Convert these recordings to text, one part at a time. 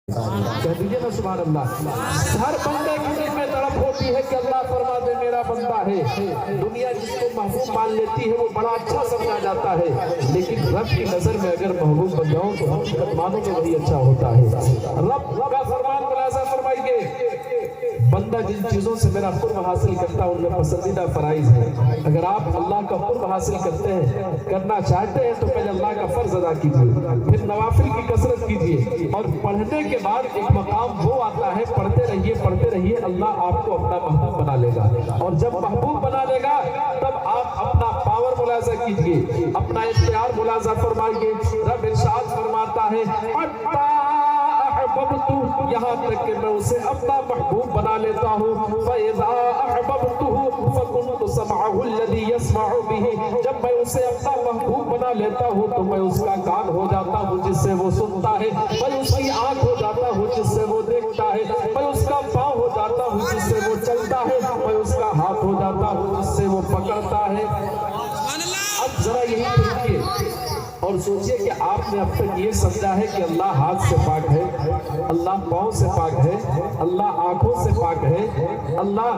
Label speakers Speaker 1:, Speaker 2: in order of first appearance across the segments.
Speaker 1: کہہ دیجیے نا سبحان اللہ۔ ہر بندے کی دل میں تڑپ ہوتی ہے کہ اللہ فرما دے میرا بندہ ہے۔ دنیا جس کو محبوب مان لیتی ہے وہ بڑا اچھا سمجھا جاتا ہے، لیکن رب کی نظر میں اگر محبوب بن جاؤں تو حقیقت مانو کہ وہی اچھا ہوتا ہے۔ رب کا فرمان ملاحظہ فرمائیے، بندہ جن چیزوں سے میرا قرب حاصل کرتا ہے ان میں پسندیدہ فرائض ہے۔ اگر آپ اللہ کا قرب حاصل کرتے ہیں، کرنا چاہتے ہیں، تو پہلے اللہ کا فرض ادا کیجیے، پھر نوافل کی کثرت کیجیے، اور پڑھنے کے بعد ایک مقام وہ آتا ہے، پڑھتے رہیے، اللہ آپ کو اپنا محبوب بنا لے گا، اور جب محبوب بنا لے گا تب آپ اپنا پاور ملاحظہ کیجیے، اپنا اختیار ملاحظہ فرمائیے۔ رب ارشاد فرماتا ہے یہاں تک کہ میں اسے اپنا محبوب بنا لیتا ہوں۔ فَإِذَا أَحْبَبْتُهُ فَكُنْتُ سَمْعَهُ الَّذِي يَسْمَعُ بِهِ، جب میں اسے اپنا محبوب بنا لیتا ہوں تو میں اس کا کان ہو جاتا ہوں جس سے وہ سنتا ہے، میں اس کی آنکھ ہو جاتا ہوں جس سے وہ دیکھتا ہے، میں اس کا پاؤں ہو جاتا ہوں جس سے وہ چلتا ہے، میں اس کا ہاتھ ہو جاتا ہوں جس سے وہ پکڑتا ہے۔ اب ذرا یہی دیکھیے اور سوچئے کہ آپ نے اب تک یہ سمجھا ہے کہ اللہ ہاتھ سے پاک ہے، اللہ پاؤں سے پاک ہے، اللہ آنکھوں سے پاک ہے، اللہ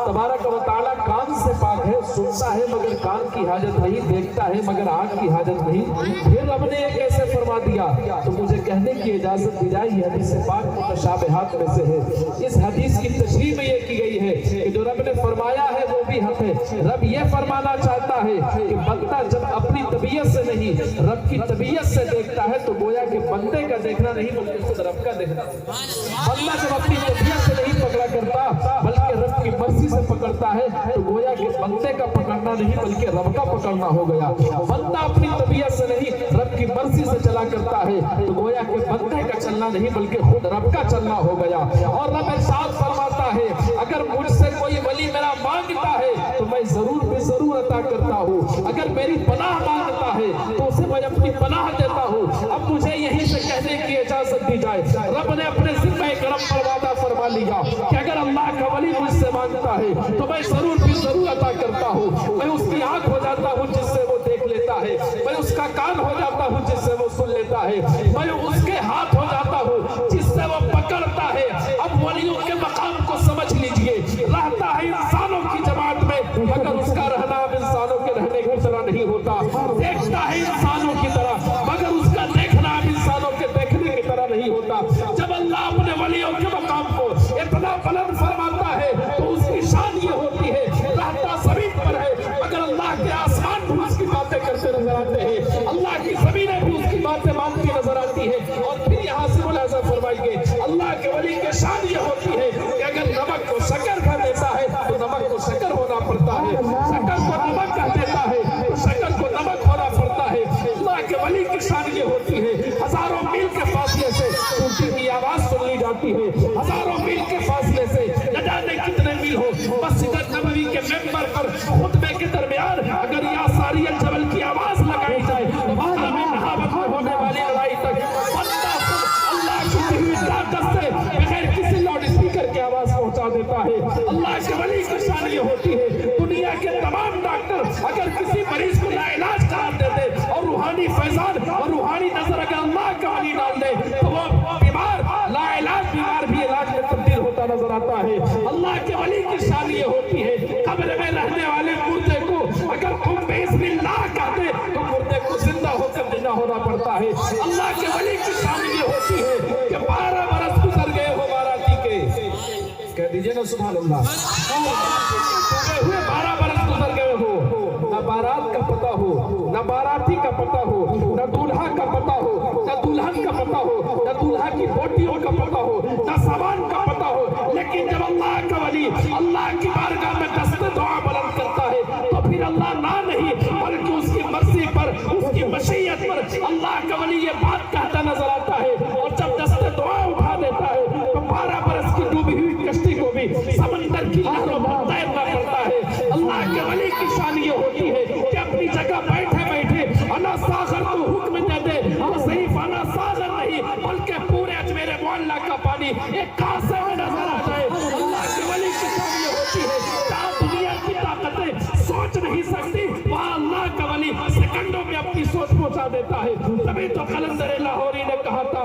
Speaker 1: تبارک و تعالیٰ کان سے پاک ہے، سنتا ہے مگر کان کی حاجت نہیں، دیکھتا ہے مگر آنکھ کی حاجت نہیں، پھر رب نے یہ کیسے فرما دیا؟ تو مجھے کہنے کی اجازت دی جائے یہ حدیث پاک متشابہات میں سے ہے۔ اس حدیث کی تشریح میں یہ کی گئی ہے کہ جو رب نے فرمایا ہے وہ بھی حق ہے۔ رب یہ فرمانا چاہتا ہے کہ بندہ جب اپنی طبیعت سے نہیں رب کی طبیعت سے دیکھتا ہے تو گویا کہ بندے کا دیکھنا نہیں بلکہ خود رب کا دیکھنا۔ بندہ جب اپنی طبیعت سے نہیں پکڑا کرتا بلکہ رب کی مرضی سے پکڑتا ہے تو گویا کہ بندے کا پکڑنا نہیں بلکہ رب کا پکڑنا ہو گیا۔ بندہ اپنی طبیعت سے نہیں رب کی مرضی سے چلا کرتا ہے تو گویا کہ بندے کا چلنا نہیں بلکہ خود رب کا چلنا ہو گیا۔ اور رب ارشاد فرماتا ہے اگر مجھ سے کوئی ولی میرا مانگتا ہے تو میں ضرور بے ضرور عطا کرتا ہوں، اگر میری پناہ مانگتا ہے تو اسے میں اپنی پناہ دیتا ہوں۔ اب مجھے یہیں سے کہنے کی اجازت دی جائے، رب نے اپنے ذمہ کرم پر وعدہ فرما لیا کہ اگر اللہ کا ولی مجھ سے مانگتا ہے تو میں ضرور بھی ضرور عطا کرتا ہوں۔ میں اس کی آنکھ ہو جاتا ہوں جس سے وہ دیکھ لیتا ہے، میں اس کا کان ہو جاتا ہوں جس سے وہ سن لیتا ہے، میں اس کے ہاتھ ہو جاتا ہوں جس سے وہ پکڑتا ہے۔ اب ولیوں کے مقام کو سمجھ لیجئے، رہتا ہے انسانوں کی جماعت میں مگر اس کا رہنا اب انسانوں کے رہنے کی طرح نہیں ہوتا، دیکھتا ہے انسانوں کی طرح مگر اس کا دیکھنا اب انسانوں کے دیکھنے کی طرح نہیں ہوتا۔ جب اللہ اپنے ولیوں کے مقام کو اتنا بلند فرماتا ہے تو اس کی شان یہ ہوتی ہے رہتا زمین پر ہے مگر اللہ کے آسمان بھی اس کی باتیں کرتے نظر آتے ہیں، اللہ کی زمینیں بھی اس کی باتیں مانتی نظر آتی ہیں۔ اور پھر یہاں سے ملاحظہ فرمائیے اللہ کے ولی کی شان یہ ہوتی ہے کہ اگر نمک کو شکر کہہ دیتا ہے تو نمک کو شکر ہونا پڑتا ہے، شکر کو نمک کہہ دیتا ہے تو شکر کو نمک ہونا پڑتا ہے۔ اللہ کے ولی کی شان یہ ہوتی ہے ہزاروں میل کے فاصلے سے ان کی آواز سن لی جاتی ہے، ہزاروں میل کے فاصلے سے نہ جانے کتنے میل ہو، مسجد نبوی کے ممبر پر خطبے کے درمیان اگر یا ساری الجبل کی آواز لگائی جائے مکہ میں نہاوت میں ہونے والی لڑائی تک بندہ اللہ کی دی طاقت سے بغیر کسی لاؤڈ اسپیکر کی آواز پہنچا دیتا ہے۔ اللہ کے ولی کی شان یہ ہوتی ہے دنیا کے تمام ڈاکٹر اگر کسی مریض کو لا علاج قرار دیتے اور روحانی فیضان اور روحانی نظر اگر اللہ کا ولی ڈال دے تو وہ بیمار لا علاج بیمار بھی علاج میں تبدیل ہوتا نظر آتا ہے۔ اللہ کے ولی کی شان یہ ہوتی ہے قبر میں رہنے والے مردے کو اگر تم بسم اللہ کہتے تو مردے کو زندہ ہو کر زندہ ہونا پڑتا ہے۔ اللہ کے ولی کی شان یہ ہوتی ہے کہ 12 برس گزر گئے ہو باراتی کے، کہہ دیجئے نا سبحان اللہ، ہوئے 12 برس گزر گئے ہو، نہ بارات کا پتہ ہو، نہ باراتی کا پتہ ہو، نہ دولہا کا پتہ ہو، نہ دلہن کا پتہ ہو، نہ دولہا کی بوٹیوں کا پتہ ہو، نہ سامان کا پتہ ہو، لیکن جب اللہ کا ولی اللہ کی بارگاہ میں دست دعا بلند کرتا ہے تو پھر اللہ نہ نہیں بلکہ اس کی مرضی پر اس کی مشیت پر اللہ کا ولی یہ بات کہتا نظر آتا ہے، اور جب دست دعا اٹھا دیتا ہے تو 12 برس کی ڈوبی ہوئی کشتی کو بھی سمندر کی لہروں پر تیرنا پڑتا ہے۔ اللہ کے ولی کی شان یہ ہوتی ہے کہ اپنی جگہ بیٹھے بیٹھے انا ساغر کو حکم دے دے، اور صرف انا ساغر نہیں بلکہ پورے اجمیر معلیٰ کا پانی ایک کاسے میں نظر آ جائے۔ اللہ کے ولی کی شان یہ ہوتی ہے جہاں دنیا کی طاقتیں سوچ نہیں سکتی وہاں اللہ کا ولی سیکنڈوں میں اپنی سوچ پہنچا دیتا ہے۔ تبھی تو قلندر لاہوری نے کہا تھا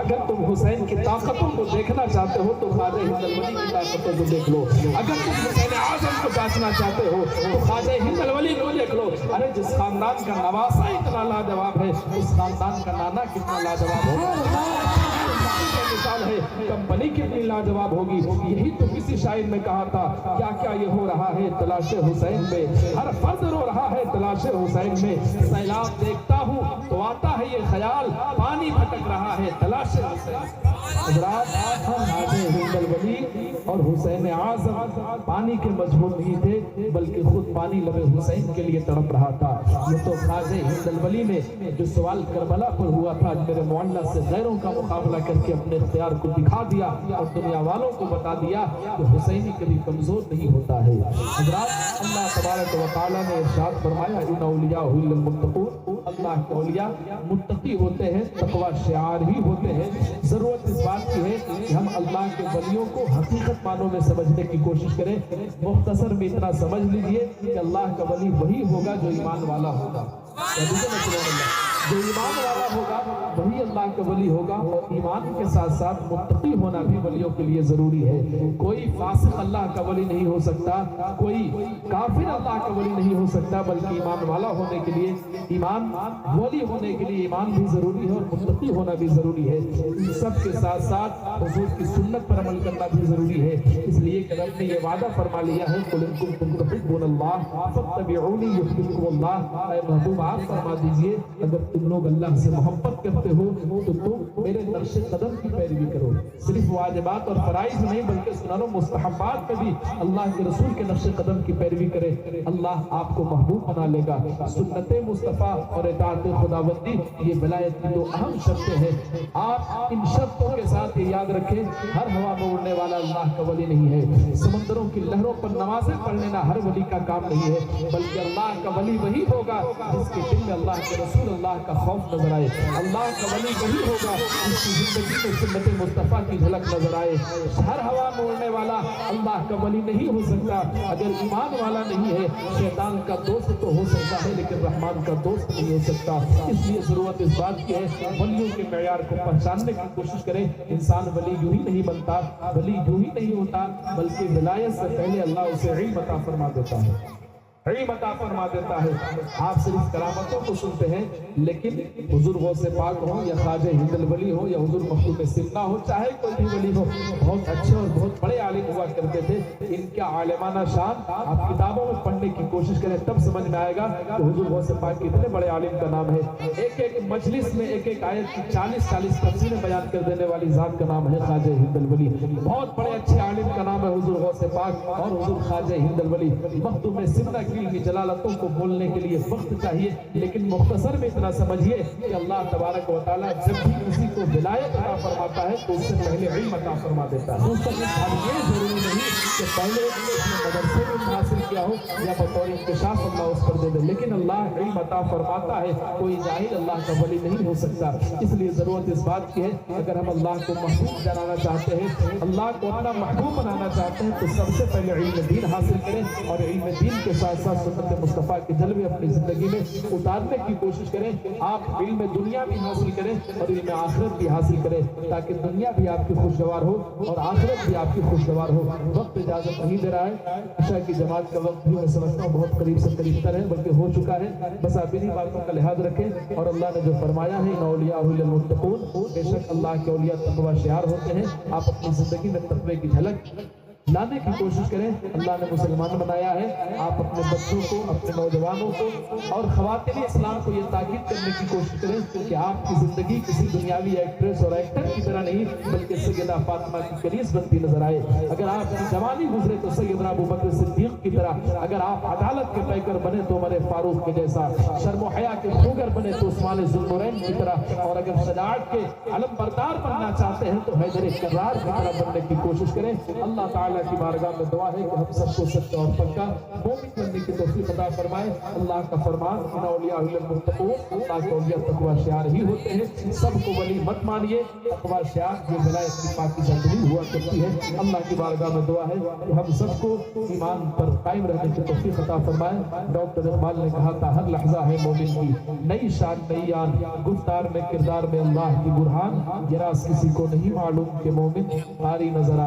Speaker 1: اگر تم حسین کی طاقتوں کو دیکھنا چاہتے ہو تو خواجہ ہند الولی کی طاقتوں کو دیکھ لو، اگر تم حسین اعظم کو جانچنا چاہتے ہو تو خواجہ ہند الولی کو دیکھ لو۔ ارے جس خاندان کا نواسا اتنا لاجواب ہے اس خاندان کا نانا کتنا لاجواب ہوگا، مثال ہے کمپنی کتنی لاجواب ہوگی۔ یہی تو کسی شاعر نے کہا تھا کیا کیا یہ ہو رہا ہے تلاش حسین میں، ہر فرد رو رہا ہے تلاش حسین میں، سیلاب دیکھتا ہوں تو آتا ہے یہ خیال پانی بھٹک رہا ہے تلاش حسین۔ حضرات خواجہ ہند الولی اور حسین اعظم پانی کے مجبور نہیں تھے بلکہ خود پانی لبے حسین کے لیے تڑپ رہا تھا۔ یہ تو خواجہ ہند الولی نے جو سوال کربلا پر ہوا تھا میرے معلّہ سے غیروں کا مقابلہ کر کے اپنے اختیار کو دکھا دیا اور دنیا والوں کو بتا دیا کہ حسینی کبھی کمزور نہیں ہوتا ہے۔ حضرات اللہ تبارک و تعالیٰ نے ارشاد فرمایا ان اولیاء للمتقون، اللہ کے اولیاء متقی ہوتے ہیں، تقوی شعار ہی ہوتے ہیں۔ ضرورت اس بات کی ہے کہ ہم اللہ کے ولیوں کو حقیقت معنوں میں سمجھنے کی کوشش کریں۔ مختصر میں اتنا سمجھ لیجئے کہ اللہ کا ولی وہی ہوگا جو ایمان والا ہوگا، جو ایمان والا ہوگا وہی اللہ کا ولی ہوگا، اور ایمان کے ساتھ ساتھ متقی ہونا بھی ولیوں کے لیے ضروری ہے۔ کوئی فاسق اللہ کا ولی نہیں ہو سکتا، کوئی کافر اللہ کا ولی نہیں ہو سکتا، بلکہ ایمان والا ہونے کے لیے، ایمان ولی ہونے کے لیے ایمان بھی ضروری ہے اور متقی ہونا بھی ضروری ہے۔ ان سب کے ساتھ ساتھ حضور کی سنت پر عمل کرنا بھی ضروری ہے، اس لیے کہ رب نے یہ وعدہ فرما لیا ہے قُلْ إِن كُنتُمْ تُحِبُّونَ اللَّهَ فَاتَّبِعُونِي يُحْبِبْكُمُ اللَّهُ۔ اے محبوب آپ فرما دیجئے اگر تم لوگ اللہ سے محبت کرتے ہو تو تم میرے نقش قدم کی پیروی کرو، صرف واجبات اور فرائض نہیں بلکہ سنن و مستحبات میں بھی اللہ کے رسول کے نقش قدم کی پیروی کرے، اللہ آپ کو محبوب بنا لے گا۔ سنت مصطفیٰ اور اطاعت خداوندی یہ ولایت کی دو اہم شرطیں ہیں۔ آپ ان شرطوں کے ساتھ یہ یاد رکھیں ہر ہوا میں اڑنے والا اللہ کا ولی نہیں ہے، سمندروں کی لہروں پر نمازیں پڑھ لینا ہر ولی کا کام نہیں ہے، بلکہ اللہ کا ولی وہی ہوگا جس کے دل میں اللہ کے رسول اللہ کا خوف نظر آئے، اللہ کا ولی وہی ہوگا جس کی زندگی میں سنت مصطفیٰ کی جھلک نظر آئے۔ ہر ہوا میں اڑنے والا اللہ کا ولی نہیں ہو سکتا، اگر ایمان والا نہیں ہے شیطان کا دوست تو ہو سکتا ہے لیکن رحمان کا دوست نہیں ہو سکتا۔ اس لیے ضرورت اس بات کی ہے ولیوں کے معیار کو پہچاننے کی کوشش کریں۔ انسان ولی یوں ہی نہیں بنتا، ولی یوں ہی نہیں ہوتا، بلکہ ولایت سے پہلے اللہ اسے علم عطا فرما دیتا ہے، علم عطا فرما دیتا ہے۔ آپ صرف کرامتوں کو سنتے ہیں لیکن حضور غوث پاک ہو یا خواجہ ہند الولی ہو یا حضور مخدوم سمنا ہو، چاہے کوئی بھی ولی ہو، بہت اچھے اور بہت بڑے عالم ہوا کرتے تھے۔ ان کا عالمانہ شان آپ کتابوں میں پڑھنے کی کوشش کریں تب سمجھ میں آئے گا کہ حضور غوث پاک کتنے بڑے عالم کا نام ہے۔ ایک ایک مجلس میں ایک ایک آیت کی 40 تفسیریں بیان کر دینے والی ذات کا نام ہے خواجہ ہند الولی۔ بہت بڑے اچھے عالم کا نام ہے حضور غوث پاک اور حضور خواجہ ہند الولی۔ مخدوم سمنا کی جلالتوں کو بولنے کے لیے وقت چاہیے، لیکن مختصر میں اتنا سمجھیے کہ اللہ تبارک و تعالیٰ جب بھی کسی کو ولایت عطا فرماتا ہے تو اس سے پہلے علم عطا فرما دیتا ہے۔ یہ ضروری نہیں کہ پہلے اپنے مدرسے میں حاصل کیا ہو یا بطور انکشاف اللہ اس پر دے دے، لیکن اللہ علم عطا فرماتا ہے، کوئی جاہل اللہ کا ولی نہیں ہو سکتا۔ اس لیے ضرورت اس بات کی ہے اگر ہم اللہ کو محبوب جانانا چاہتے ہیں، اللہ کو اپنا محبوب بنانا چاہتے ہیں تو سب سے پہلے علم دین حاصل کریں، اور علم دین کے ساتھ ساتھ سنت مصطفیٰ کے جلوے اپنی زندگی میں اتارنے کی کوشش کریں۔ آپ علم دنیا بھی حاصل کریں اور علم آخرت بھی حاصل کریں تاکہ دنیا بھی آپ کی خوشگوار ہو اور آخرت بھی آپ کی خوشگوار ہو۔ وقت اجازت نہیں دے رہا ہے، عشاء کی جماعت کا وقت بھی میں سمجھتا ہوں بہت قریب سے قریب تر ہے بلکہ ہو چکا ہے، بس آپ انہی باتوں کا لحاظ رکھیں۔ اور اللہ نے جو فرمایا ہے ان اولیاء للمتقون، بے شک اللہ کے اولیاء تقوی شعار ہوتے ہیں۔ آپ اپنی زندگی میں تقوی کی جھلک لانے کی کوشش کریں۔ اللہ نے مسلمان بنایا ہے، آپ اپنے بچوں کو، اپنے نوجوانوں کو اور خواتین اسلام کو یہ تاکید کرنے کی کوشش کریں کہ آپ کی زندگی کسی دنیاوی ایکٹریس اور ایکٹر کی طرح نہیں بلکہ سیدہ فاطمہ کی کنیز بنتی نظر آئے۔ اگر آپ کی جوانی گزرے تو سیدنا ابوبکر صدیق کی طرح، اگر آپ عدالت کے پیکر بنے تو عمر فاروق کے جیسا، شرم و حیا کے خوگر بنے تو عثمان ذوالنورین کی طرح، اور اگر شجاعت کے علم بردار بننا چاہتے ہیں تو حیدر کرار کی طرح بننے کی کوشش کریں۔ اللہ تعالیٰ تعالیٰ کی بارگاہ میں دعا ہے کہ ہم سب کو سچا اور پکا مومن بننے کی توفیق عطا فرمائے۔ اللہ کا فرمان ان اولیاء المتقون، اللہ کے اولیاء تقوی شعار ہی ہوتے ہیں، سب کو ولی مت مانیے، تقوی شعار جو بلائے اپنی پاکیزہ دلیل ہوا کرتی ہے۔ اللہ کی بارگاہ میں دعا ہے کہ ہم سب کو ایمان پر قائم رہنے کی توفیق عطا فرمائے۔ ڈاکٹر اقبال نے کہا تھا ہر لحظہ ہے مومن کی نئی شان نئی آن، گفتار میں کردار میں اللہ کی برہان، یہ راز کسی کو نہیں معلوم کہ مومن قاری نظر آ